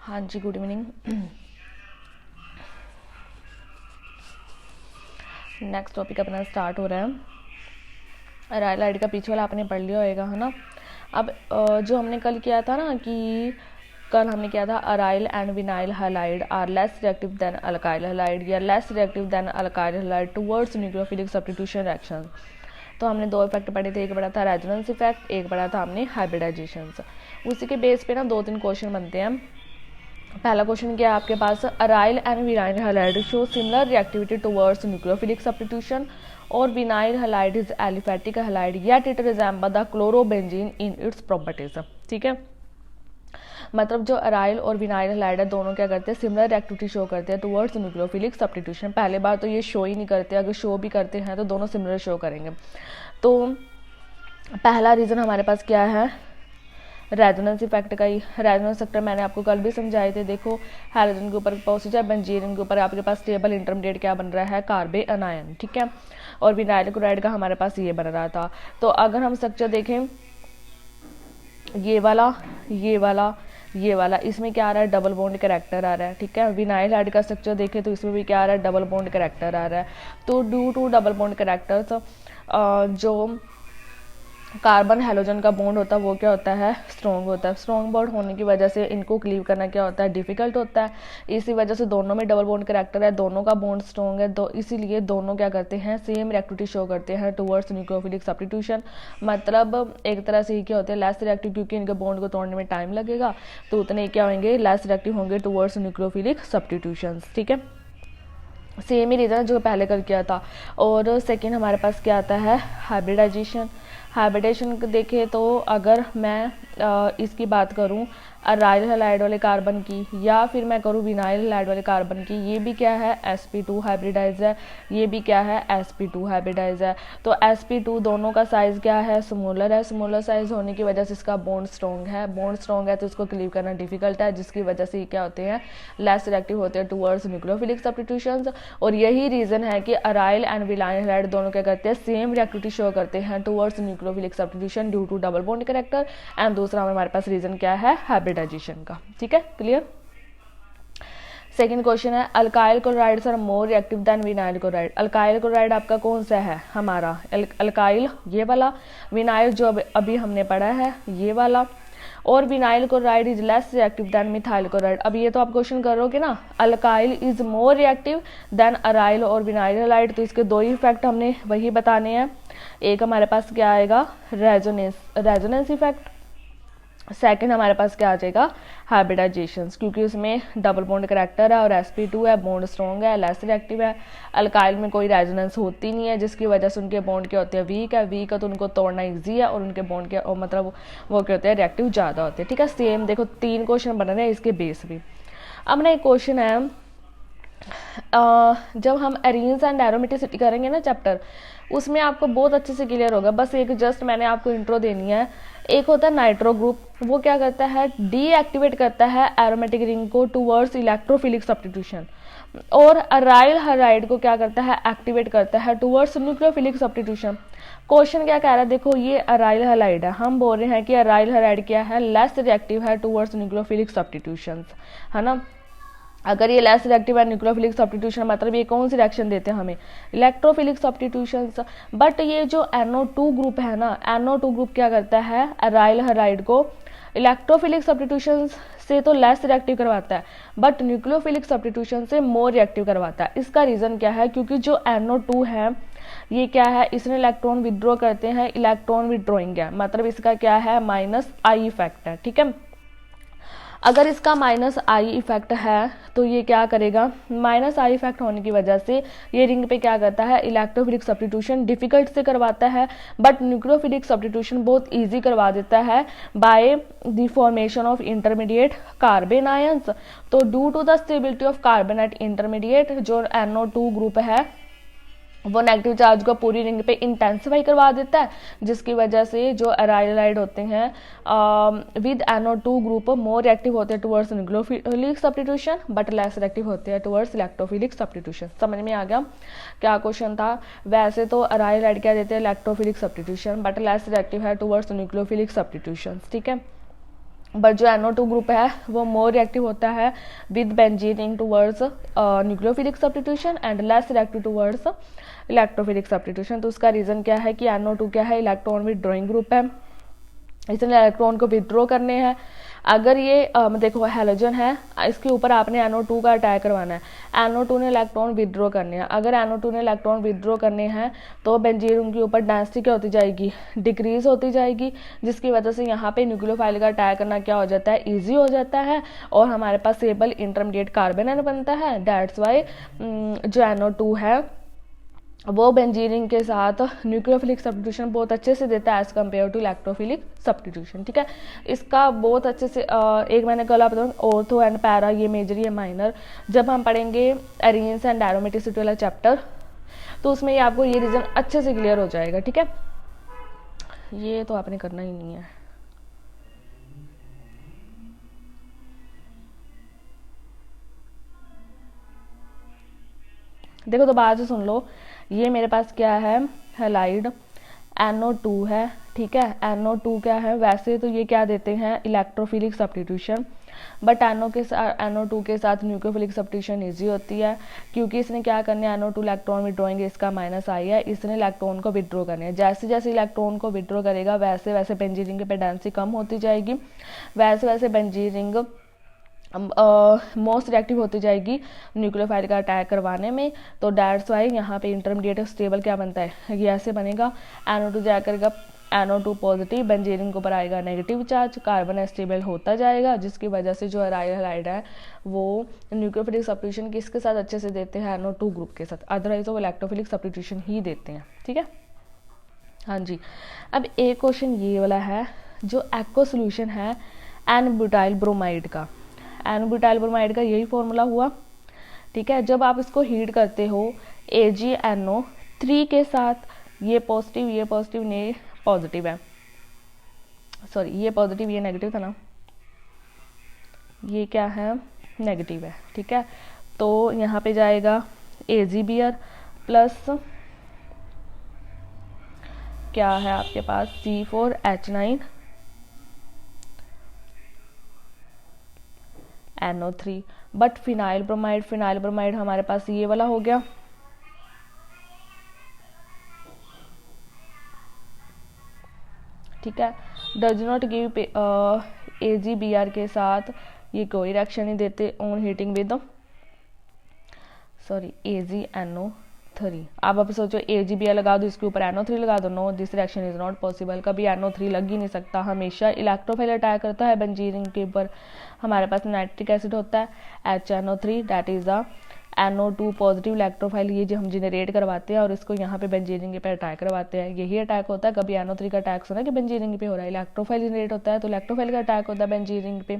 हाँ जी, good evening. Next topic अपना start हो रहा है। अराइल हाइड का पीछे वाला आपने पढ़ लिया होएगा, है ना। अब जो हमने कल किया था ना कि कल हमने किया था aryl and vinyl halide are less reactive than alkyl halide या less reactive than alkyl halide towards nucleophilic substitution reaction. तो हमने दो इफेक्ट पढ़े थे, एक पढ़ा था रेजोनेंस इफेक्ट, एक पढ़ा था हमने हाइब्रिडाइजेशन। उसी के बेस पे ना 2-3 क्वेश्चन बनते हैं। पहला क्वेश्चन क्या है आपके पास, aryl and vinyl halide show similar reactivity towards nucleophilic substitution और vinyl halide is aliphatic halide yet it resemble the chlorobenzene in its properties. ठीक है, मतलब जो अराइल और विनाइल हैलाइड है दोनों क्या करते हैं, सिमिलर रिएक्टिविटी शो करते हैं टुवर्ड्स न्यूक्लियोफिलिक सब्स्टिट्यूशन। पहले बार तो ये शो ही नहीं करते, अगर शो भी करते हैं तो दोनों सिमिलर शो करेंगे। तो पहला रीज़न हमारे पास क्या है, रेजोनेंस इफेक्ट का ही। रेजोनेंस फैक्टर मैंने आपको कल भी समझाए थे। देखो, हाइड्रोजन के ऊपर पॉजिटिव, बेंजीन के ऊपर आपके पास स्टेबल इंटरमीडिएट क्या बन रहा है, कार्बे अनायन। ठीक है, और विनाइल क्लोराइड का हमारे पास ये बन रहा था। तो अगर हम स्ट्रक्चर देखें, ये वाला, ये वाला, ये वाला, इसमें क्या आ रहा है, डबल बॉन्ड कैरेक्टर आ रहा है। ठीक है, विनाइल हाइड का स्ट्रक्चर देखें तो इसमें भी क्या आ रहा है, डबल बॉन्ड कैरेक्टर आ रहा है। तो due to double bond characters जो कार्बन हैलोजन का बॉन्ड होता है वो क्या होता है, स्ट्रॉन्ग होता है। स्ट्रॉन्ग बॉन्ड होने की वजह से इनको क्लीव करना क्या होता है, डिफिकल्ट होता है। इसी वजह से दोनों में डबल बॉन्ड कैरेक्टर है, दोनों का बॉन्ड स्ट्रॉन्ग है, तो इसीलिए दोनों क्या करते हैं, सेम रिएक्टिविटी शो करते हैं टुवर्ड्स न्यूक्लियोफिलिक सब्स्टिट्यूशन। मतलब एक तरह से ही क्या होते हैं, लेस रिएक्टिव, क्योंकि इनके बॉन्ड को तोड़ने में टाइम लगेगा, तो उतने क्या होंगे, लेस रिएक्टिव होंगे टुवर्ड्स न्यूक्लियोफिलिक सब्स्टिट्यूशन। ठीक है, सेम ही रीज़न जो पहले कर किया था। और सेकेंड हमारे पास क्या आता है, हाइब्रिडाइजेशन। हाइब्रिडाइजेशन देखें तो अगर मैं इसकी बात करूं अराइल हैलाइड वाले कार्बन की, या फिर मैं करूं विनाइल हैलाइड वाले कार्बन की, ये भी क्या है, sp2 हाइब्रिडाइज है, ये भी क्या है, sp2 हाइब्रिडाइज है। तो sp2 दोनों का साइज़ क्या है, स्मॉलर है। स्मॉलर साइज होने की वजह से इसका बॉन्ड स्ट्रॉन्ग है। बॉन्ड स्ट्रॉन्ग है तो इसको क्लीव करना डिफिकल्ट है, जिसकी वजह से ये क्या होते हैं, लेस रिएक्टिव होते हैं टुवर्ड्स न्यूक्लियोफिलिक सब्स्टिट्यूशंस। और यही रीज़न है कि अराइल एंड विनाइल हैलाइड दोनों क्या करते हैं, सेम रिएक्टिविटी शो करते हैं towards nucleophilic substitution due to double bond character. And दूसरा हमारे पास रीज़न क्या है, हाइब्रिडाइजेशन का। ठीक है, क्लियर। सेकेंड क्वेश्चन है, alkyl chlorides are more reactive than vinyl chloride. Alkyl chloride आपका कौन सा है, हमारा अल्काइल ये वाला, विनाइल जो अभी हमने पढ़ा है ये वाला, और vinyl chloride is less reactive then methyl chloride. अब ये तो आप क्वेश्चन करोगे ना, alkyl is more reactive then aryl और विनाइल हैलाइड, तो इसके दो ही इफेक्ट हमने वही बताने हैं। एक हमारे पास क्या आएगा, रेजोनेंस इफेक्ट। सेकंड हमारे पास क्या आ जाएगा, हाइब्रिडाइजेशन, क्योंकि उसमें डबल बॉन्ड कैरेक्टर है और sp2 है, बॉन्ड स्ट्रॉन्ग है, लेस रिएक्टिव है। अल्काइल में कोई रेजोनेंस होती नहीं है, जिसकी वजह से उनके बॉन्ड क्या होते हैं, वीक है तो उनको तोड़ना ईजी है, और उनके बॉन्ड के मतलब वो क्या होते हैं, रिएक्टिव ज़्यादा होते हैं। ठीक है, सेम देखो 3 क्वेश्चन बन रहे हैं इसके बेस भी। अब ना एक क्वेश्चन है, जब हम एरीन्स एंड एरोमेटिसिटी करेंगे ना चैप्टर, उसमें आपको बहुत अच्छे से क्लियर होगा। बस एक जस्ट मैंने आपको इंट्रो देनी है। एक होता है नाइट्रो ग्रुप, वो क्या करता है, डीएक्टिवेट करता है एरोमेटिक रिंग को टुवर्ड्स इलेक्ट्रोफिलिक सब्स्टिट्यूशन, और अराइल हैलाइड को क्या करता है, एक्टिवेट करता है टुवर्ड्स न्यूक्लियोफिलिक सब्स्टिट्यूशन। क्वेश्चन क्या कह रहा है, देखो ये अराइल हैलाइड है, हम बोल रहे हैं कि अराइल हैलाइड क्या है, लेस रिएक्टिव है टुवर्ड्स न्यूक्लियोफिलिक सब्स्टिट्यूशन, है ना। अगर ये लेस रिएक्टिव है न्यूक्लियोफिलिक सब्स्टिट्यूशन, मतलब ये कौन सी रिएक्शन देते हैं हमें, इलेक्ट्रोफिलिक सब्स्टिट्यूशन। बट ये जो NO2 ग्रुप है ना, NO2 ग्रुप क्या करता है, अराइल हैलाइड को इलेक्ट्रोफिलिक सब्स्टिट्यूशन से तो लेस रिएक्टिव करवाता है, बट न्यूक्लियोफिलिक सब्स्टिट्यूशन से मोर रिएक्टिव करवाता है। इसका रीज़न क्या है, क्योंकि जो NO2 है ये क्या है, इसने इलेक्ट्रॉन विड्रॉ करते हैं, इलेक्ट्रॉन विड्रॉइंग है, मतलब इसका क्या है, -I इफेक्ट है। ठीक है, अगर इसका -I इफेक्ट है तो ये क्या करेगा, -I इफेक्ट होने की वजह से ये रिंग पे क्या करता है, इलेक्ट्रोफिलिक सब्स्टिट्यूशन डिफिकल्ट से करवाता है, बट न्यूक्लियोफिलिक सब्स्टिट्यूशन बहुत इजी करवा देता है by the formation of intermediate carbon ions. तो due to the stability of carbon at intermediate, जो NO2 ग्रुप है वो नेगेटिव चार्ज को पूरी रिंग पे इंटेंसिफाई करवा देता है, जिसकी वजह से जो अराइल हैलाइड होते हैं with NO2 group more reactive होते हैं towards nucleophilic substitution, but less reactive होते हैं टुवर्ड्स इलेक्ट्रोफिलिक सब्स्टिट्यूशन। समझ में आ गया क्या क्वेश्चन था। वैसे तो अराइल हैलाइड क्या देते हैं, electrophilic substitution, but less reactive है टुवर्ड्स न्यूक्लियोफिलिक सब्स्टिट्यूशन। ठीक है, बट जो NO2 ग्रुप है वो मोर रिएक्टिव होता है with benzene towards nucleophilic substitution and less reactive towards electrophilic substitution. तो उसका रीज़न क्या है कि NO2 क्या है, इलेक्ट्रॉन विदड्रॉइंग ग्रुप है, इसने इलेक्ट्रॉन को विदड्रॉ करने हैं। अगर ये देखो हैलोजन है, इसके ऊपर आपने NO2 का अटैक करवाना है, NO2 ने इलेक्ट्रॉन विदड्रॉ करने हैं। अगर NO2 ने इलेक्ट्रॉन विदड्रॉ करने हैं तो बेंजीन उनके ऊपर डेंसिटी क्या होती जाएगी, डिक्रीज होती जाएगी, जिसकी वजह से यहाँ पे न्यूक्लियोफाइल का अटैक करना क्या हो जाता है, ईजी हो जाता है और हमारे पास स्टेबल इंटरमीडिएट कार्बन बनता है। दैट्स वाई जो NO2 है वो बेंजीन के साथ न्यूक्लियोफिलिक सब्स्टिट्यूशन बहुत अच्छे से देता है as compare to electrophilic substitution. ठीक है, इसका बहुत अच्छे से एक मैंने कल आप बताऊँ ऑर्थो एंड पैरा, ये मेजर ये माइनर, जब हम पढ़ेंगे एरेंज एंड एरोमेटिसिटी वाला चैप्टर तो उसमें ये आपको ये रीज़न अच्छे से क्लियर हो जाएगा। ठीक है, ये तो आपने करना ही नहीं है। देखो तो बात से सुन लो, ये मेरे पास क्या है, हैलाइड NO2 है। ठीक है, NO2 क्या है, वैसे तो ये क्या देते हैं, इलेक्ट्रोफिलिक सब्स्टिट्यूशन, बट NO2 के साथ न्यूक्लियोफिलिक सब्स्टिट्यूशन इजी होती है क्योंकि इसने क्या करना है, NO2 इलेक्ट्रॉन विड्रॉइंग, इसका -I है, इसने इलेक्ट्रॉन को विड्रॉ करना है। जैसे जैसे इलेक्ट्रॉन को विड्रॉ करेगा वैसे वैसे बेंजीन रिंग पे डेंसिटी कम होती जाएगी, वैसे वैसे बेंजीन रिंग मोस्ट रिएक्टिव होती जाएगी न्यूक्लियोफाइल का अटैक करवाने में। तो दैट्स वाई यहाँ पे इंटरमीडिएट स्टेबल क्या बनता है, ये ऐसे बनेगा, NO2 जाया करेगा NO2 पॉजिटिव, बेंजीन के ऊपर आएगा नेगेटिव चार्ज, कार्बन स्टेबल होता जाएगा, जिसकी वजह से जो अराइल हैलाइड है वो न्यूक्लियोफिलिक सब्स्टिट्यूशन किसके साथ अच्छे से देते हैं, NO2 ग्रुप के साथ, अदरवाइज वो इलेक्ट्रोफिलिक सब्स्टिट्यूशन ही देते हैं। ठीक है, हाँ जी। अब एक क्वेश्चन ये वाला है, जो एक्व सोल्यूशन है N-ब्यूटाइल ब्रोमाइड का, N-ब्यूटाइल ब्रोमाइड का यही फॉर्मूला हुआ। ठीक है, जब आप इसको हीट करते हो AgNO3 के साथ, ये पॉजिटिव ने पॉजिटिव है, सॉरी ये पॉजिटिव ये नेगेटिव था ना, ये क्या है, नेगेटिव है। ठीक है, तो यहाँ पे जाएगा AgBr प्लस क्या है आपके पास C4H9 NO3, but phenyl bromide हमारे पास ये वाला हो गया। ठीक है, डज नॉट गिव AgBr के साथ ये कोई रिएक्शन नहीं देते ऑन हीटिंग विद AgNO3। आप सोचो AgBr लगा दो, इसके ऊपर NO3 लगा दो, no this reaction is not possible, कभी NO3 लग ही नहीं सकता, हमेशा इलेक्ट्रोफाइल अटैक करता है बेंजीन के ऊपर। हमारे पास नाइट्रिक एसिड होता है HNO3, that is a NO2 positive electrophile, ये जो हम जनरेट करवाते हैं और इसको यहाँ पे बेंजीन पे अटैक करवाते हैं, यही अटैक होता है। कभी NO3 का अटैक सुना कि बेंजीन पे हो रहा है, इलेक्ट्रोफाइल जनरेट होता है तो इलेक्ट्रोफाइल का अटैक होता है बेंजीन पे।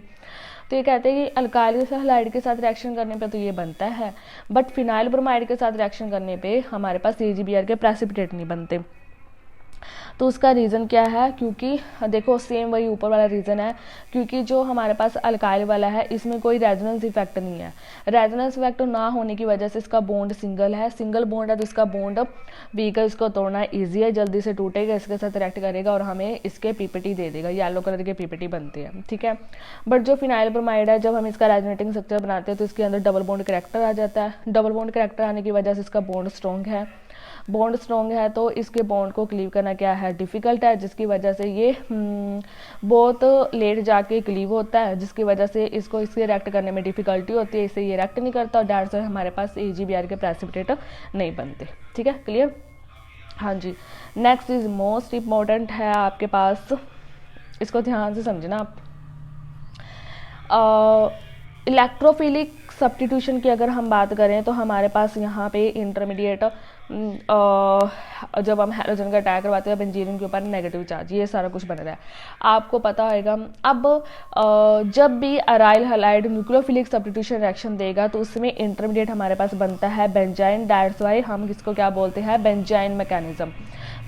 तो ये कहते हैं कि अल्काइल हैलाइड के साथ रिएक्शन करने पे तो ये बनता है, बट फिनाइल ब्रोमाइड के साथ रिएक्शन करने पे हमारे पास AgBr के प्रेसिपिटेट नहीं बनते। तो उसका रीज़न क्या है, क्योंकि देखो सेम वही ऊपर वाला रीज़न है, क्योंकि जो हमारे पास अल्काइल वाला है इसमें कोई रेजोनेंस इफेक्ट नहीं है। रेजोनेंस इफेक्ट ना होने की वजह से इसका बॉन्ड सिंगल बॉन्ड है, तो इसका बॉन्ड वीक है, इसको तोड़ना ईजी है, जल्दी से टूटेगा, इसके साथ रिएक्ट करेगा और हमें इसके PPT दे देगा, येलो कलर के PPT बनते हैं। ठीक है, बट जो फिनाइल ब्रोमाइड है, जब हम इसका रेजोनेटिंग स्ट्रक्चर बनाते हैं तो इसके अंदर डबल बॉन्ड करैक्टर आ जाता है। डबल बॉन्ड करैक्टर आने की वजह से इसका बॉन्ड स्ट्रॉन्ग है, तो इसके बॉन्ड को क्लीव करना क्या है, डिफ़िकल्ट है, जिसकी वजह से ये बहुत लेट जाके क्लीव होता है, जिसकी वजह से इसको इससे रिएक्ट करने में डिफ़िकल्टी होती है, इससे ये रिएक्ट नहीं करता और दैट्स व्हाई हमारे पास AgBr के प्रेसिपिटेट नहीं बनते। ठीक है, क्लियर। हाँ जी, नेक्स्ट इज मोस्ट इम्पॉर्टेंट है आपके पास, इसको ध्यान से समझना आप। इलेक्ट्रोफिलिक सब्स्टिट्यूशन की अगर हम बात करें तो हमारे पास यहाँ पे इंटरमीडिएट जब हम हैलोजन का अटैक करवाते हैं बेंजीन के ऊपर नेगेटिव चार्ज, ये सारा कुछ बन रहा है, आपको पता होगा। अब जब भी aryl halide nucleophilic substitution reaction देगा तो उसमें इंटरमीडिएट हमारे पास बनता है बेंजाइन, दैट्स वाई हम इसको क्या बोलते हैं, बेंजाइन मैकेनिज्म।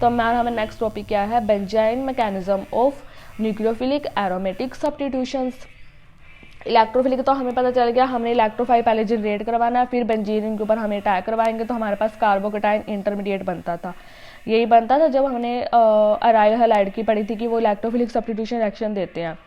तो हमें नेक्स्ट टॉपिक क्या है, benzene mechanism of nucleophilic aromatic substitutions. Electrophilic तो हमें पता चल गया, हमने इलेक्ट्रोफाइल पहले जनरेट करवाना है, फिर बेंजीन के ऊपर हमें अटैक करवाएंगे तो हमारे पास कार्बोकेटाइन इंटरमीडिएट बनता था। यही बनता था जब हमने अराइल हैलाइड की पढ़ी थी कि वो इलेक्ट्रोफिलिक सब्स्टिट्यूशन रिएक्शन देते हैं।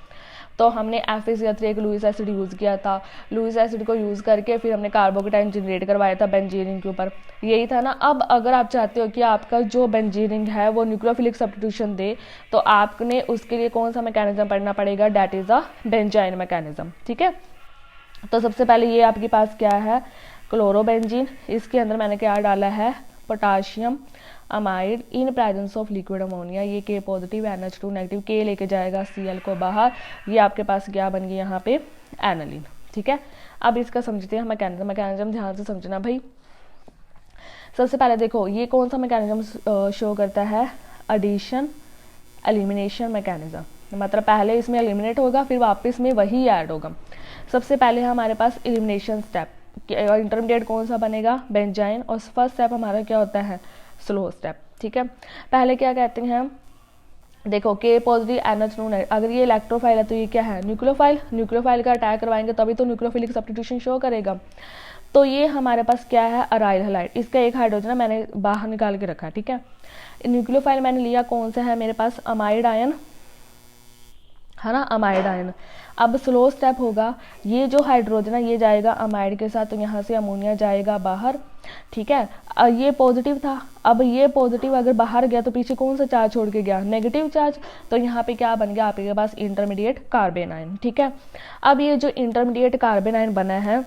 तो हमने FeCl3 लुईस एसिड यूज़ किया था। लुईस एसिड को यूज़ करके फिर हमने कार्बोकेटाइन जनरेट करवाया था बेंजीन के ऊपर, यही था ना। अब अगर आप चाहते हो कि आपका जो बेंजीन है वो न्यूक्लियोफिलिक सब्स्टिट्यूशन दे, तो आपने उसके लिए कौन सा मैकेनिज्म पढ़ना पड़ेगा, that is a benzene mechanism, ठीक है। तो सबसे पहले ये आपके पास क्या है, क्लोरोबेंजीन, इसके अंदर मैंने क्या डाला है, potassium amide in presence of liquid ammonia, ये K positive NH2 negative, K लेके जाएगा Cl को बाहर, ये आपके पास क्या बन गई यहाँ पे, एनालिन, ठीक है। अब इसका समझते हैं मैकेनिज्म ध्यान से समझना भाई। सबसे पहले देखो ये कौन सा मैकेनिज्म शो करता है, एडिशन एलिमिनेशन मैकेनिज्म, मतलब पहले इसमें एलिमिनेट होगा फिर वापस में वही ऐड होगा। सबसे पहले हमारे पास एलिमिनेशन स्टेप, इंटरमीडिएट कौन सा बनेगा, बेंजाइन, और फर्स्ट स्टेप हमारा क्या होता है, स्लो स्टेप, ठीक है। पहले क्या कहते हैं, देखो K पॉजिटिव NH2 नेगेटिव, अगर ये इलेक्ट्रोफाइल है तो ये क्या है, न्यूक्लियोफाइल, न्यूक्लियोफाइल का अटैक करवाएंगे तभी तो न्यूक्लियोफिलिक सब्स्टिट्यूशन शो करेगा। तो ये हमारे पास क्या है, अराइल हैलाइड, इसका एक हाइड्रोजन मैंने बाहर निकाल के रखा, ठीक है। न्यूक्लियोफाइल मैंने लिया कौन सा है मेरे पास, अमाइड आयन है ना, अमाइड आयन। अब स्लो स्टेप होगा, ये जो हाइड्रोजन है ये जाएगा अमाइड के साथ, तो यहाँ से अमोनिया जाएगा बाहर, ठीक है। ये पॉजिटिव था, अब ये पॉजिटिव अगर बाहर गया तो पीछे कौन सा चार्ज छोड़ के गया, नेगेटिव चार्ज, तो यहाँ पे क्या बन गया आपके पास, इंटरमीडिएट कार्बन आयन, ठीक है। अब ये जो इंटरमीडिएट कार्बन आयन बना है,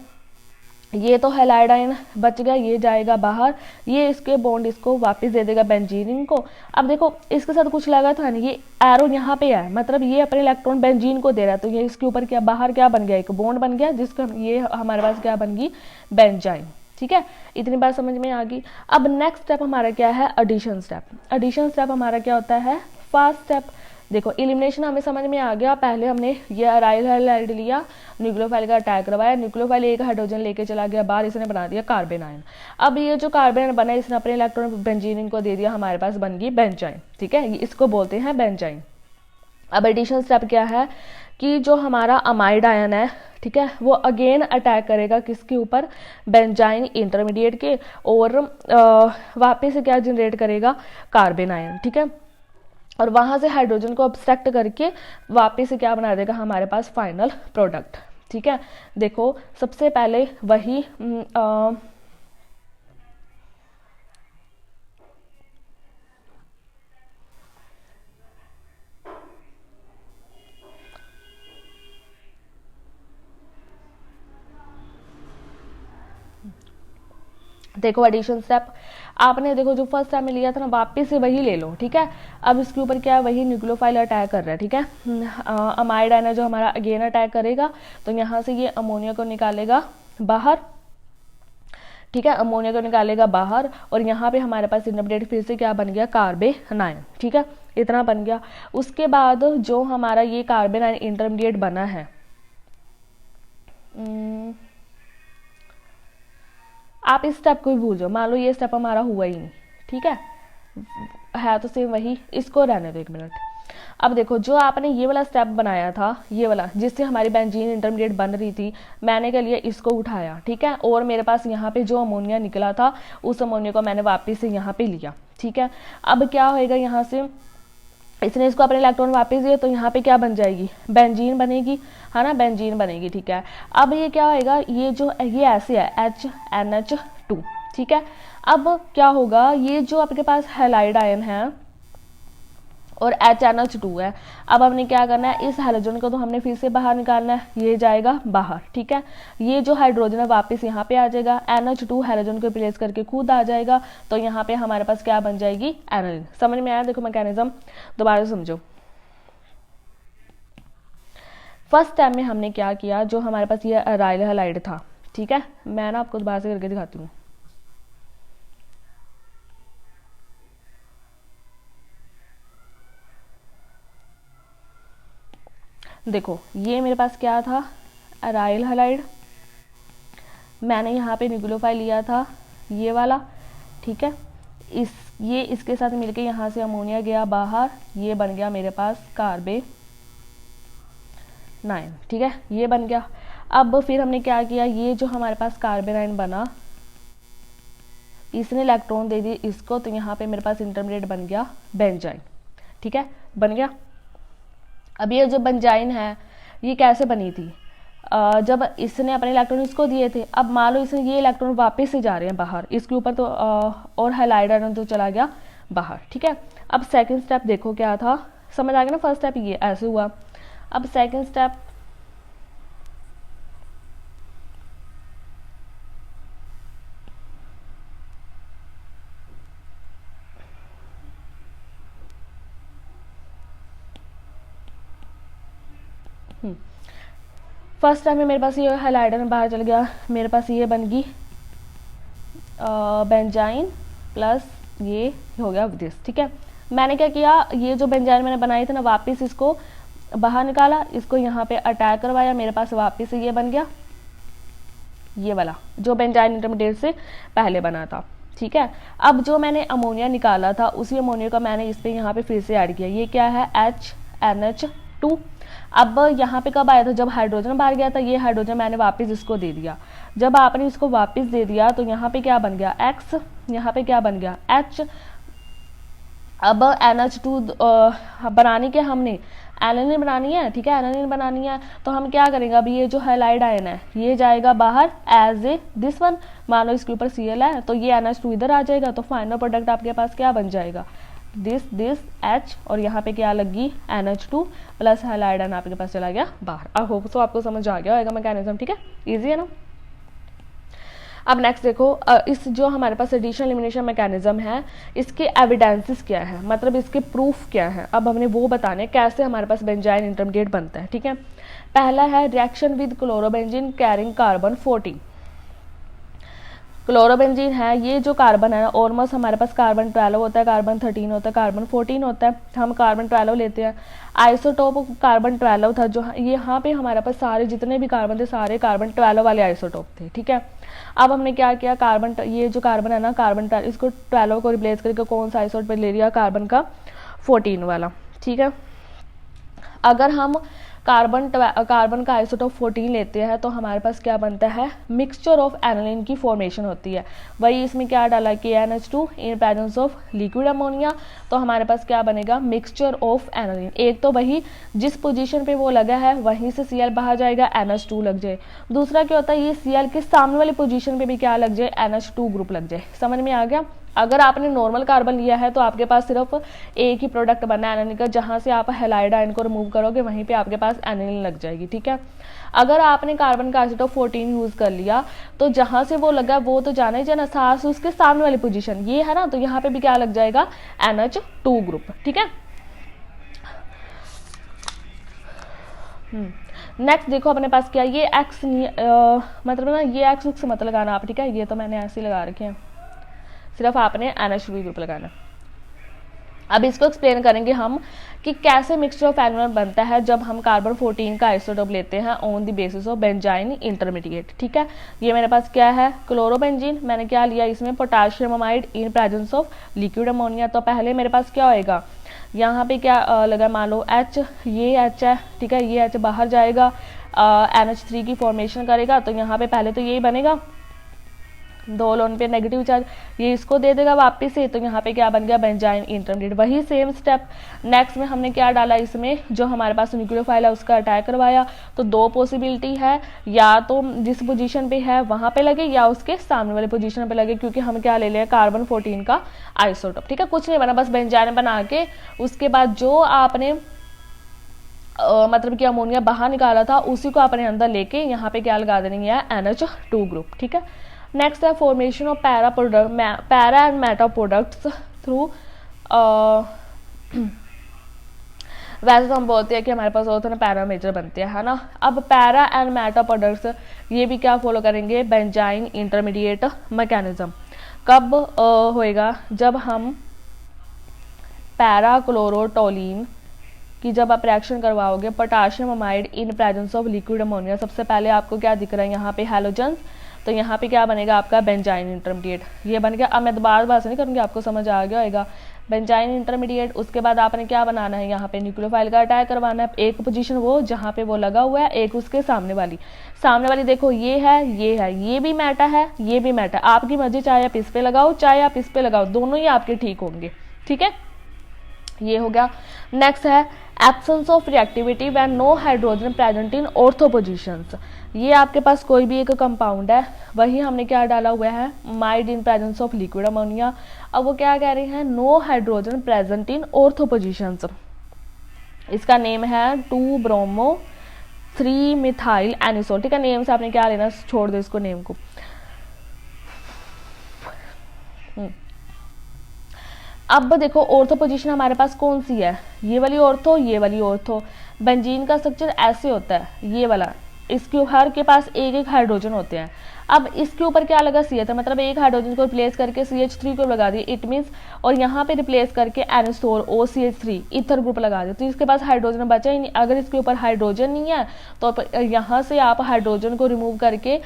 ये तो हैलाइड आयन बच गया, ये जाएगा बाहर, ये इसके बॉन्ड इसको वापस दे देगा बेंजीन को। अब देखो इसके साथ कुछ लगा था नहीं, ये एरो यहाँ पे है, मतलब ये अपने इलेक्ट्रॉन बेंजीन को दे रहा है, तो ये इसके ऊपर क्या बाहर क्या बन गया, एक बॉन्ड बन गया, जिसका ये हमारे पास क्या बन गई, बेंजाइन, ठीक है। इतनी बात समझ में आ गई। अब नेक्स्ट स्टेप हमारा क्या है, एडिशन स्टेप। एडिशन स्टेप हमारा क्या होता है, फर्स्ट स्टेप। देखो एलिमिनेशन हमें समझ में आ गया, पहले हमने ये अराइल हैलाइड लिया, न्यूक्लियोफाइल का अटैक करवाया, न्यूक्लियोफाइल एक हाइड्रोजन लेके चला गया बाहर, इसने बना दिया कार्बन आयन। अब ये जो कार्बन आयन बना इसने अपने इलेक्ट्रॉन बेंजीन को दे दिया, हमारे पास बन गई बेंजाइन, ठीक है, इसको बोलते हैं बेंजाइन। अब एडिशन स्टेप क्या है कि जो हमारा अमाइड आयन है, ठीक है, वो अगेन अटैक करेगा किसके ऊपर, बेंजाइन इंटरमीडिएट के, और वापस से क्या जनरेट करेगा, कार्बन आयन, ठीक है। और वहां से हाइड्रोजन को अब्स्ट्रैक्ट करके वापस से क्या बना देगा हमारे पास फाइनल प्रोडक्ट, ठीक है। देखो सबसे पहले वही देखो एडिशन स्टेप आपने देखो जो फर्स्ट टाइम में लिया था ना, वापस से वही ले लो, ठीक है। अब इसके ऊपर क्या है, वही न्यूक्लियोफाइल अटैक कर रहा है, ठीक है। अमाइड आयन जो हमारा अगेन अटैक करेगा, तो यहाँ से ये अमोनिया को निकालेगा बाहर, ठीक है, अमोनिया को निकालेगा बाहर, और यहाँ पे हमारे पास इंटरमीडिएट फिर से क्या बन गया, कार्बन आयन, ठीक है, इतना बन गया। उसके बाद जो हमारा ये कार्बन आयन इंटरमीडिएट बना है, आप इस स्टेप को भी भूल जाओ, मान लो ये स्टेप हमारा हुआ ही नहीं, ठीक है तो सेम वही, इसको रहने दो 1 मिनट। अब देखो जो आपने ये वाला स्टेप बनाया था, ये वाला जिससे हमारी बेंजीन इंटरमीडिएट बन रही थी, मैंने क्या लिया, इसको उठाया, ठीक है, और मेरे पास यहाँ पे जो अमोनिया निकला था उस अमोनिया को मैंने वापस से यहाँ पे लिया, ठीक है। अब क्या होएगा, यहाँ से इसने इसको अपने इलेक्ट्रॉन वापस दिए, तो यहाँ पे क्या बन जाएगी, बेंजीन बनेगी, है ना, बेंजीन बनेगी, ठीक है। अब ये क्या होएगा, ये जो ये ऐसे है HNH2, ठीक है। अब क्या होगा, ये जो आपके पास हैलाइड आयन है और HNH2 है, अब हमने क्या करना है, इस हाइड्रोजन को तो हमने फिर से बाहर निकालना है, ये जाएगा बाहर, ठीक है। ये जो हाइड्रोजन है वापस यहाँ पे आ जाएगा, NH2 हाइड्रोजन को रिप्लेस करके खुद आ जाएगा, तो यहाँ पे हमारे पास क्या बन जाएगी, एनालिन। समझ में आया, देखो मैकेनिज्म दोबारा समझो। फर्स्ट टाइम में हमने क्या किया, जो हमारे पास ये अराइल हैलाइड था, ठीक है, मैं ना आपको दोबारा से करके दिखाती हूँ। देखो ये मेरे पास क्या था, अराइल हैलाइड, मैंने यहाँ पे न्यूक्लियोफाइल लिया था ये वाला, ठीक है। ये इसके साथ मिलके यहाँ से अमोनिया गया बाहर, ये बन गया मेरे पास कार्बन 9, ठीक है, ये बन गया। अब फिर हमने क्या किया, ये जो हमारे पास कार्बन आयन बना, इसने इलेक्ट्रॉन दे दिए इसको, तो यहाँ पे मेरे पास इंटरमीडिएट बन गया बेंजाइन, ठीक है, बन गया। अब ये जो बेंजाइन है ये कैसे बनी थी, जब इसने अपने इलेक्ट्रॉन इसको दिए थे, अब मान लो इसने ये इलेक्ट्रॉन वापस से जा रहे हैं बाहर, इसके ऊपर तो और हैलाइड आयरन तो चला गया बाहर, ठीक है। अब सेकंड स्टेप देखो क्या था, समझ आ गया ना, फर्स्ट स्टेप ये ऐसे हुआ। अब सेकंड स्टेप फर्स्ट टाइम में मेरे पास ये हैलाइडन बाहर चल गया, मेरे पास ये बन गई बेंजाइन प्लस ये हो गया दिस, ठीक है। मैंने क्या किया, ये जो बेंजाइन मैंने बनाई थी ना, वापस इसको बाहर निकाला, इसको यहाँ पे अटैक करवाया, मेरे पास वापस ये बन गया ये वाला जो बेंजाइन इंटरमीडिएट से पहले बना था, ठीक है। अब जो मैंने अमोनिया निकाला था उसी अमोनिया का मैंने इस पे यहाँ पे फिर से ऐड किया, ये क्या है HNH2। अब यहाँ पे कब आया था, जब हाइड्रोजन बाहर गया था, ये हाइड्रोजन मैंने वापस इसको दे दिया। जब आपने इसको वापस दे दिया तो यहाँ पे क्या बन गया X, यहाँ पे क्या बन गया H। अब NH2 बनानी क्या हमने, एलानिन बनानी है, ठीक है, एलानिन बनानी है। तो हम क्या करेंगे, अभी ये जो हैलाइड आयन है ये जाएगा बाहर एज ए दिस वन, मान लो इसके ऊपर Cl है तो ये NH2 इधर आ जाएगा, तो फाइनल प्रोडक्ट आपके पास क्या बन जाएगा, दिस H, और यहाँ पे क्या लगी NH2 प्लस हैलाइड आयन आपके पास चला गया बाहर। आई होप तो आपको समझ आ गया होगा मैकेनिज्म, ठीक है, इजी है ना। अब नेक्स्ट देखो, इस जो हमारे पास एडिशन एलिमिनेशन मैकेनिज्म है, इसके एविडेंसेस क्या है, मतलब इसके प्रूफ क्या है, अब हमने वो बताने कैसे हमारे पास बेंजाइन इंटरमीडिएट बनता है, ठीक है। पहला है reaction with chlorobenzene carrying carbon 14। Chlorobenzene है, ये जो कार्बन है ऑलमोस्ट हमारे पास कार्बन 12 होता है, कार्बन 13 होता है, कार्बन 14 होता है, हम कार्बन 12 लेते हैं। आइसोटोप कार्बन 12 था, जो यहाँ पे हमारे पास सारे जितने भी कार्बन थे सारे कार्बन 12 वाले आइसोटोप थे, ठीक है। अब हमने क्या किया, कार्बन ये जो कार्बन है ना कार्बन 12, इसको 12 को रिप्लेस करके कौन सा आइसोटोप ले लिया, कार्बन का 14 वाला, ठीक है। अगर हम कार्बन का आइसोटोप 14 लेते हैं तो हमारे पास क्या बनता है, मिक्सचर ऑफ एनालिन की फॉर्मेशन होती है। वही इसमें क्या डाला KNH2 in presence of liquid ammonia, तो हमारे पास क्या बनेगा, मिक्सचर ऑफ एनालिन। एक तो वही जिस पोजीशन पे वो लगा है वहीं से Cl बाहर जाएगा, NH2 लग जाए। दूसरा क्या होता है, ये Cl के सामने वाली पोजीशन पे भी क्या लग जाए, NH2 ग्रुप लग जाए। समझ में आ गया। अगर आपने नॉर्मल कार्बन लिया है तो आपके पास सिर्फ एक ही प्रोडक्ट बना है एनालिन का, जहां से आप हैलाइड आयन को रिमूव करोगे वहीं पे आपके पास एनालिन लग जाएगी, ठीक है। अगर आपने कार्बन का आइसोटोप 14 यूज कर लिया तो जहां से वो लगा वो तो जाना ही जाना, साथ उसके सामने वाली पोजीशन ये है ना, तो यहाँ पे भी क्या लग जाएगा, NH2 ग्रुप, ठीक है। नेक्स्ट देखो अपने पास क्या, ये एक्स मतलब ना ये एक्स मत लगाना आप, ठीक है, ये तो मैंने ऐसे ही लगा रखे हैं, सिर्फ आपने NH2 ग्रुप लगाना। अब इसको एक्सप्लेन करेंगे हम कि कैसे मिक्सचर ऑफ एनालिन बनता है जब हम कार्बन 14 का आइसोटोप लेते हैं on the basis of benzene intermediate, ठीक है। ये मेरे पास क्या है, क्लोरोबेंजीन, मैंने क्या लिया इसमें, potassium amide in presence of liquid ammonia. तो पहले मेरे पास क्या होएगा, यहाँ पे क्या लगा, मान लो H, ये H है, ठीक है, ये H बाहर जाएगा, NH3 की फॉर्मेशन करेगा, तो यहाँ पे पहले तो यही बनेगा, दो लोन पे नेगेटिव चार्ज, ये इसको दे देगा वापस से, तो यहाँ पे क्या बन गया, बेंजाइन इंटरमीडिएट। वही सेम स्टेप नेक्स्ट में हमने क्या डाला, इसमें जो हमारे पास न्यूक्लियोफाइल है उसका अटैक करवाया। तो दो पॉसिबिलिटी है, या तो जिस पोजीशन पे है वहां पे लगे या उसके सामने वाले पोजीशन पे लगे, क्योंकि हम क्या ले लिया, कार्बन 14 का आइसोटोप, ठीक है। कुछ नहीं बना, बस बेंजाइन बना के उसके बाद जो आपने मतलब कि अमोनिया बाहर निकाला था उसी को अपने अंदर लेके यहाँ पे क्या लगा देनी है, NH2 ग्रुप, ठीक है। नेक्स्ट है formation of para and Meta products through, वैसे तो हम बोलते हैं कि हमारे पास और पैरा मेजर बनते हैं, है ना। अब पैरा एंड मेटा प्रोडक्ट्स ये भी क्या फॉलो करेंगे, बेंजाइन इंटरमीडिएट मैकेनिज्म। कब होएगा, जब हम पैरा क्लोरोटोलिन कि जब आप रिएक्शन करवाओगे potassium amide in presence of liquid ammonia. सबसे पहले आपको क्या दिख रहा है यहाँ पे, हैलोजन्स, तो यहाँ पे क्या बनेगा आपका, बेंजाइन इंटरमीडिएट, ये बन गया। अब मैं बार बार से नहीं करूँगी, आपको समझ आ गया होगा, बेंजाइन इंटरमीडिएट। उसके बाद आपने क्या बनाना है, यहाँ पे न्यूक्लियोफाइल का अटैक करवाना है, एक पोजीशन वो जहाँ पे वो लगा हुआ है, एक उसके सामने वाली देखो ये है, ये भी मेटा है, ये भी मेटा, आपकी मर्जी, चाहे आप इस पे लगाओ चाहे आप इस पे लगाओ, दोनों ही आपके ठीक होंगे, ठीक है। ये हो गया। नेक्स्ट है absence of reactivity when no hydrogen present in ortho positions. ये आपके पास कोई भी एक कंपाउंड है, वही हमने क्या डाला हुआ है, amide in presence of liquid ammonia. अब वो क्या कह रहे हैं, no hydrogen present in ortho positions. इसका नेम है 2 ब्रोमो 3 मिथाइल एनिसोल। ठीक है, नेम से आपने क्या लेना, छोड़ दो इसको नेम को। अब देखो ऑर्थो पोजीशन हमारे पास कौन सी है, ये वाली ऑर्थो, ये वाली ऑर्थो। बेंजीन का स्ट्रक्चर ऐसे होता है, ये वाला, इसके हर के पास एक एक हाइड्रोजन होते हैं। अब इसके ऊपर क्या लगा, सी एच, मतलब एक हाइड्रोजन को रिप्लेस करके CH3 को लगा दिया, इट मीन्स, और यहाँ पे रिप्लेस करके एनिसोल OCH3 ईथर ग्रुप लगा दिया, तो इसके पास हाइड्रोजन बचा ही नहीं। अगर इसके ऊपर हाइड्रोजन नहीं है तो यहाँ से आप हाइड्रोजन को रिमूव करके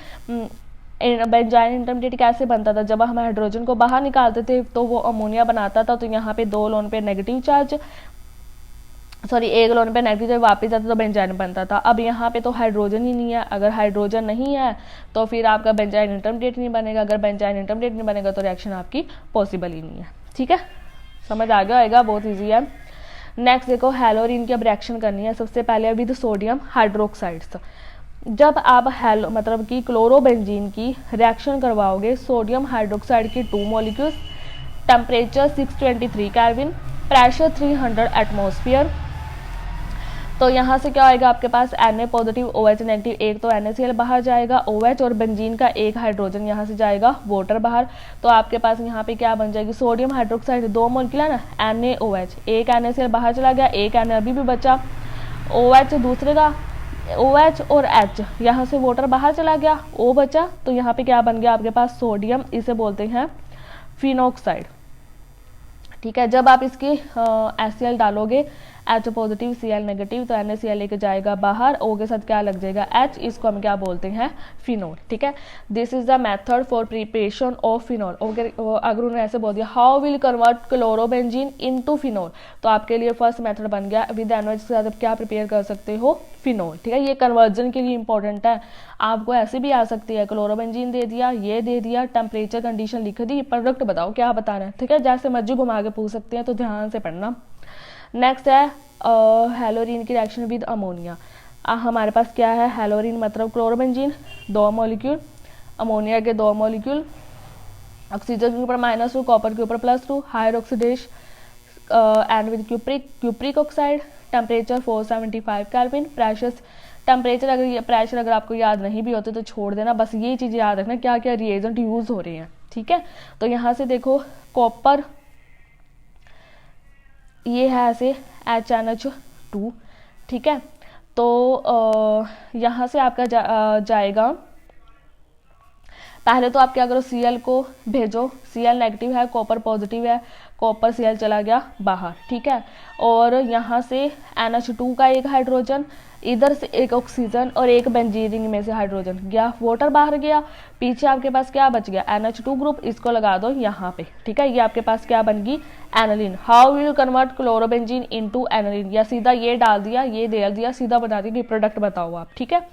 बेंजाइन इंटरमीडिएट कैसे बनता था, जब हम हाइड्रोजन को बाहर निकालते थे तो वो अमोनिया बनाता था। तो यहाँ पे 2 लोन पे नेगेटिव चार्ज, सॉरी एक लोन पे नेगेटिव जब वापस आता तो बेंजाइन बनता था। अब यहाँ पे तो हाइड्रोजन ही नहीं है, अगर हाइड्रोजन नहीं है तो फिर आपका बेंजाइन इंटरमीडिएट नहीं बनेगा, अगर बेंजाइन इंटरमीडिएट नहीं बनेगा तो रिएक्शन आपकी पॉसिबल ही नहीं है। ठीक है, समझ आ गया होगा, बहुत ईजी है। नेक्स्ट देखो, हेलोरीन की अब रिएक्शन करनी है। सबसे पहले विद सोडियम हाइड्रोक्साइड्स। जब आप मतलब कि क्लोरोबेंजीन की रिएक्शन करवाओगे सोडियम हाइड्रोक्साइड की 2 molecules, temperature 623 kelvin, pressure 300 atmosphere, तो यहाँ से क्या आएगा आपके पास, Na पॉजिटिव OH नेगेटिव, एक तो NaCl बाहर जाएगा, OH और बेंजीन का एक हाइड्रोजन यहाँ से जाएगा वाटर बाहर। तो आपके पास यहाँ पे क्या बन जाएगी, सोडियम हाइड्रोक्साइड 2 मॉलिक्यूल है ना, NaOH, एक Na बाहर चला गया, एक Na अभी भी बचा, OH दूसरे का, OH और H, यहाँ से वाटर बाहर चला गया, O बचा, तो यहाँ पे क्या बन गया आपके पास, सोडियम, इसे बोलते हैं फिनोक्साइड। ठीक है, जब आप इसकी HCl डालोगे, H पॉजिटिव Cl नेगेटिव, तो NaCl लेके जाएगा बाहर, O के साथ क्या लग जाएगा, H, इसको हम क्या बोलते हैं, फिनोल। ठीक है, this is the method for preparation of phenol. अगर उन्होंने ऐसे बोल दिया, how will convert chlorobenzene into phenol, तो आपके लिए फर्स्ट मेथड बन गया, विद NaOH के साथ आप क्या प्रिपेयर कर सकते हो, फिनोल। ठीक है, ये कन्वर्जन के लिए इंपॉर्टेंट है। आपको ऐसे भी आ सकती है, क्लोरोबेंजीन दे दिया, ये दे दिया, टेम्परेचर कंडीशन लिख दी, प्रोडक्ट बताओ क्या बताना है। ठीक है, जैसे मर्जी घुमा के पूछ सकते हैं, तो ध्यान से पढ़ना। नेक्स्ट है हेलोरीन की रिएक्शन विद अमोनिया। हमारे पास क्या है, हेलोरीन मतलब क्लोरोबेंजीन 2 मॉलिक्यूल, अमोनिया के 2 मॉलिक्यूल, ऑक्सीजन के ऊपर -2, कॉपर के ऊपर +2, higher oxidation and with cupric oxide, temperature 475 kelvin, pressure temperature, अगर आपको याद नहीं भी होते तो छोड़ देना, बस ये चीज़ याद रखना क्या क्या रिएजेंट यूज हो रहे हैं। ठीक है, तो यहाँ से देखो कॉपर, ये है ऐसे HNH2। ठीक है, तो यहाँ से आपका जाएगा, पहले तो आप क्या करो, Cl को भेजो, Cl नेगेटिव है, कॉपर पॉजिटिव है, कॉपर Cl चला गया बाहर। ठीक है, और यहाँ से NH2 का एक हाइड्रोजन, इधर से एक ऑक्सीजन और एक बेंजीन रिंग में से हाइड्रोजन गया, वाटर बाहर गया, पीछे आपके पास क्या बच गया, NH2 ग्रुप, इसको लगा दो यहाँ पे। ठीक है, ये आपके पास क्या बन गई, aniline. How will convert chlorobenzene into aniline, या सीधा ये डाल दिया, ये दे दिया, सीधा बता दिया कि प्रोडक्ट बताओ आप। ठीक है,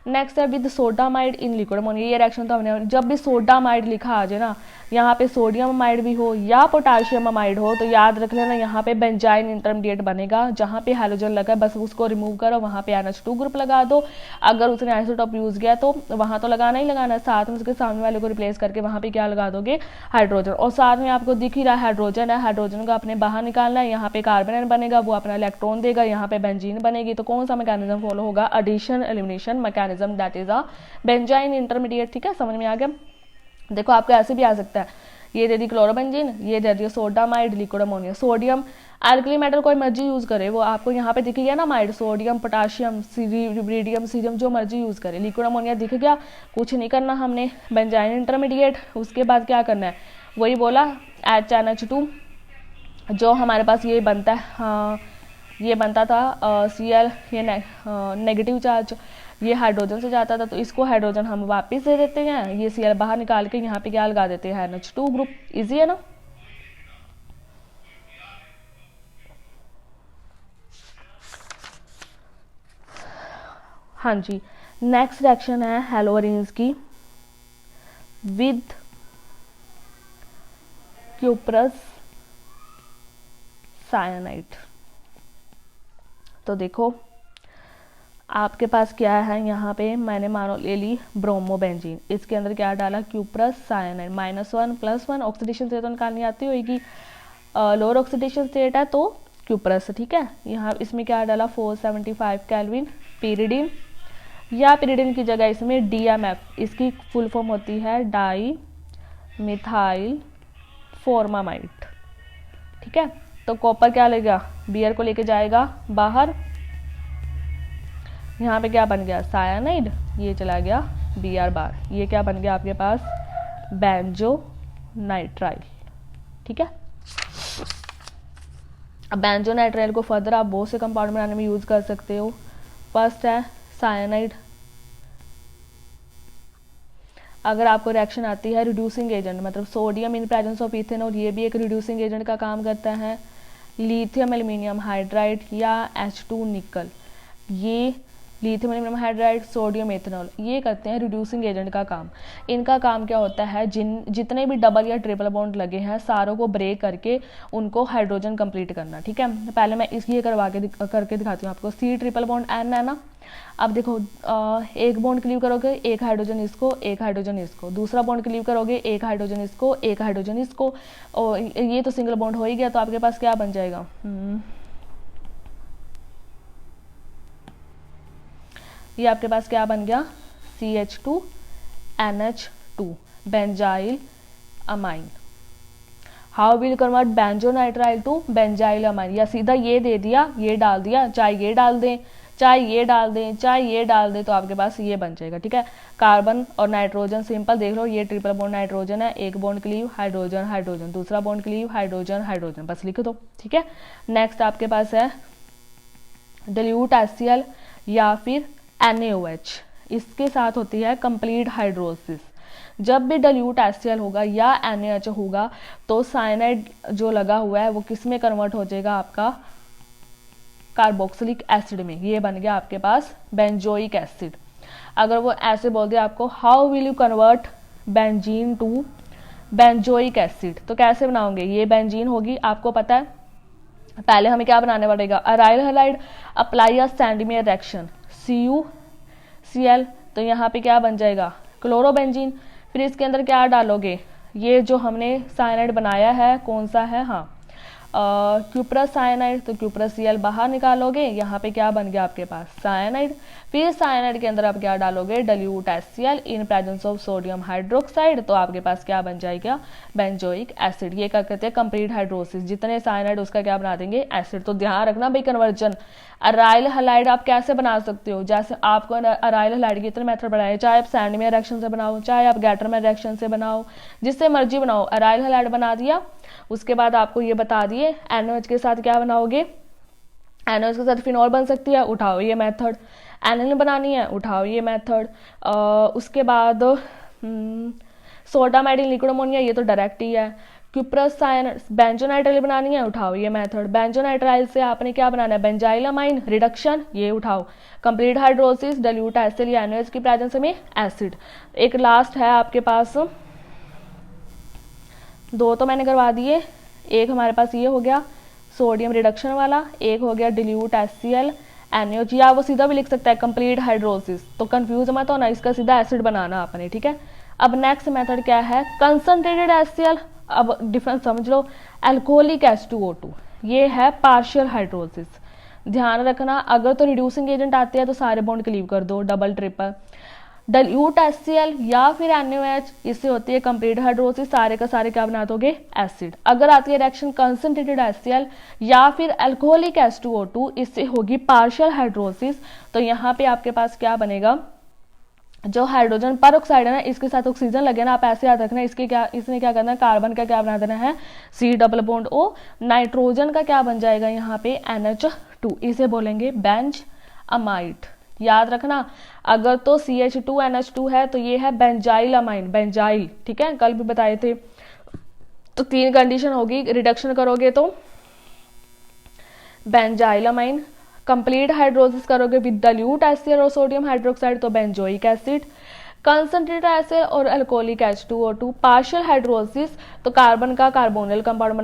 नेक्स्ट है with sodamide in liquid ammonia. ये रिएक्शन तो हमने, जब भी सोडामाइड लिखा आ जाए ना, यहाँ पे सोडियम अमाइड भी हो या पोटाशियम अमाइड हो, तो याद रख लेना यहाँ पे बेंजाइन इंटरमीडिएट बनेगा। जहाँ पे हैलोजन लगा है बस उसको रिमूव करो, वहाँ पे NH2 ग्रुप लगा दो। अगर उसने आइसोटोप यूज किया तो वहाँ तो लगाना ही लगाना है, साथ में उसके सामने वाले को रिप्लेस करके वहाँ पे क्या लगा दोगे, हाइड्रोजन। और साथ में आपको दिख ही रहा है हाइड्रोजन है, हाइड्रोजन को अपने बाहर निकालना है, यहाँ पे कार्बन बनेगा, वो अपना इलेक्ट्रॉन देगा, यहाँ पे बेंजीन बनेगी। तो कौन सा मैकेनिज्म फॉलो होगा, addition elimination mechanism, that is a benzyne intermediate. ठीक है, समझ में आ गया। देखो आपको ऐसे भी आ सकता है, ये दे दी क्लोरोबेंजीन, ये दे दिया sodamide liquid ammonia, sodium alkali metal कोई मर्जी यूज करे, वो आपको यहाँ पे दिख गया ना माइड, सोडियम पोटाशियम रिब्रिडियम सीरियम जो मर्जी यूज करे, लिक्विड अमोनिया दिख गया, कुछ नहीं करना हमने, बेंजाइन इंटरमीडिएट। उसके बाद क्या करना है, वही बोला HNH2 जो हमारे पास ये बनता है, हाँ ये बनता था Cl, ये नेगेटिव चार्ज, ये हाइड्रोजन से जाता था, तो इसको हाइड्रोजन हम वापस दे देते हैं, ये Cl बाहर निकाल के यहाँ पे क्या लगा देते हैं, NH2 ग्रुप। इजी है ना। हाँ जी, नेक्स्ट रिएक्शन है हेलोरीन्स की विद क्यूप्रस साइनाइड। तो देखो आपके पास क्या है, यहाँ पे मैंने मानो ले ली ब्रोमोबेंजीन, इसके अंदर क्या डाला, क्यूप्रस साइनाइड, -1 +1 ऑक्सीडेशन स्टेट तो निकालनी आती होगी, लोअर ऑक्सीडेशन स्टेट है तो क्यूप्रस, ठीक है। यहाँ इसमें क्या डाला, 475 केल्विन pyridine, या pyridine की जगह इसमें DMF, इसकी फुल फॉर्म होती है डाई मिथाइल फॉर्मामाइड, ठीक है। तो कॉपर क्या लेगा, बियर को लेके जाएगा बाहर, यहाँ पे क्या बन गया, सायानाइड, ये चला गया Br बार, ये क्या बन गया आपके पास, बेंजो नाइट्राइल, ठीक है। अब बेंजो नाइट्राइल को फर्दर आप बहुत से कंपाउंड बनाने में यूज कर सकते हो। फर्स्ट है सायानाइड, अगर आपको रिएक्शन आती है रिड्यूसिंग एजेंट, मतलब sodium in presence of ethanol, ये भी एक रिड्यूसिंग एजेंट का काम करता है। लिथियम एल्यूमिनियम हाइड्राइड या H2 निकल, ये lithium aluminium hydride, sodium ethanol, ये करते हैं रिड्यूसिंग एजेंट का काम। इनका काम क्या होता है, जितने भी डबल या ट्रिपल बॉन्ड लगे हैं सारों को ब्रेक करके उनको हाइड्रोजन कंप्लीट करना, ठीक है। पहले मैं ये करके दिखाती हूँ आपको। C ट्रिपल बॉन्ड N है ना, अब देखो एक बॉन्ड क्लीव करोगे, एक हाइड्रोजन इसको, एक हाइड्रोजन इसको, दूसरा बॉन्ड क्लीव करोगे, एक हाइड्रोजन इसको, एक हाइड्रोजन इसको, और ये तो सिंगल बॉन्ड हो ही गया। तो आपके पास क्या बन जाएगा, ये आपके पास क्या बन गया, CH2NH2 benzyl amine. How will convert benzonitrile to benzyl amine, या सीधा ये दे दिया, ये डाल दिया, चाहे ये डाल दें, चाहे ये डाल दें, चाहे ये डाल दें, तो आपके पास ये बन जाएगा, ठीक है। कार्बन और नाइट्रोजन सिंपल देख लो, ये ट्रिपल बॉन्ड नाइट्रोजन है, एक बॉन्ड क्लीव हाइड्रोजन हाइड्रोजन, दूसरा बॉन्ड क्लीव हाइड्रोजन हाइड्रोजन, बस लिख दो, ठीक है। नेक्स्ट आपके पास है डिल्यूट HCl या फिर NaOH, इसके साथ होती है कंप्लीट हाइड्रोसिस। जब भी डिल्यूट HCl होगा या NaOH होगा तो साइनाइड जो लगा हुआ है वो किस में कन्वर्ट हो जाएगा, आपका कार्बोक्सिलिक एसिड में, ये बन गया आपके पास बेंजोइक एसिड। अगर वो ऐसे बोल दिया आपको, how will you convert benzene to benzoic acid, तो कैसे बनाओगे, ये बेंजीन होगी, आपको पता है पहले हमें क्या बनाने पड़ेगा, aryl halide apply a Sandmeyer reaction CuCl, तो यहाँ पे क्या बन जाएगा, क्लोरोबेंजीन। फिर इसके अंदर क्या डालोगे, ये जो हमने साइनाइड बनाया है कौन सा है, हाँ क्यूप्रस साइनाइड, तो क्यूप्रस Cl बाहर निकालोगे, यहाँ पे क्या बन गया आपके पास साइनाइड। फिर साइनाइड के अंदर आप क्या डालोगे, dilute HCl in presence of sodium hydroxide, तो आपके पास क्या बन जाएगा, बेंजोइक एसिड। ये क्या करते हैं, कंप्लीट हाइड्रोसिस, जितने साइनाइड उसका क्या बना देंगे, एसिड। तो ध्यान रखना भाई, कन्वर्जन अराइल हैलाइड आप कैसे बना सकते हो, जैसे आपको अराइल हैलाइड के इतने मेथड बनाए, चाहे आप सैंडमियर रिएक्शन से बनाओ, चाहे आप गैटरमैन रिएक्शन से बनाओ, जिससे मर्जी बनाओ। अराइल हैलाइड बना दिया, उसके बाद आपको ये बता दिए NaOH के साथ क्या बनाओगे, NaOH के साथ फिनॉल बन सकती है, उठाओ ये मेथड। एनिलीन बनानी है, उठाओ ये मेथड। उसके बाद सोडामाइडिन लिक्विड अमोनिया, ये तो डायरेक्ट ही है। क्यूप्रस बेंजोनाइट्राइल बनानी है, उठाओ ये मेथड। बेंजोनाइट्राइल से आपने क्या बनाना है, बेंजाइल अमाइन रिडक्शन, ये उठाओ। कंप्लीट हाइड्रोसिस, डिल्यूट HCl या NaOH की प्रेजेंस में एसिड। एक लास्ट है आपके पास, दो तो मैंने करवा दिए, एक हमारे पास ये हो गया सोडियम रिडक्शन वाला, एक हो गया डिल्यूट HCl NaOH, या वो सीधा भी लिख सकता है कंप्लीट हाइड्रोसिस, तो कंफ्यूज मत होना, इसका सीधा एसिड बनाना आपने, ठीक है। अब नेक्स्ट मेथड क्या है, कंसंट्रेटेड HCl। अब डिफरेंस समझ लो, अल्कोहलिक H2O2, ये है पार्शियल हाइड्रोसिस। ध्यान रखना, अगर तो रिड्यूसिंग एजेंट आते हैं तो सारे बॉन्ड क्लीव कर दो, डबल ट्रिपल। डिल्यूट HCl या फिर NaOH, इससे होती है कंप्लीट हाइड्रोसिस, सारे का सारे क्या बना दोगे, एसिड। अगर आती है रिएक्शन कंसंट्रेटेड HCl या फिर अल्कोहलिक H2O2, इससे होगी पार्शियल हाइड्रोसिस। तो यहाँ पे आपके पास क्या बनेगा, जो हाइड्रोजन पर ऑक्साइड है ना, इसके साथ ऑक्सीजन लगे ना, आप ऐसे याद रखना, इसने क्या करना है, कार्बन का क्या बना देना है, C double bond O। Nitrogen का क्या बन जाएगा यहाँ पे, NH2, इसे बोलेंगे बेंज अमाइड। याद रखना, अगर तो CH2NH2 है तो ये है बेंजाइल अमाइन, बेंजाइल, ठीक है, कल भी बताए थे। तो तीन कंडीशन होगी, रिडक्शन करोगे तो बेंजाइल अमाइन, कंप्लीट हाइड्रोसिस करोगे विद डिल्यूट HCl और सोडियम हाइड्रोक्साइड तो बेंजोइक एसिड, कंसंट्रेटेड HCl और अल्कोहलिक H2O2 पार्शियल हाइड्रोसिस तो कार्बन का कार्बोनिल कंपाउंड बना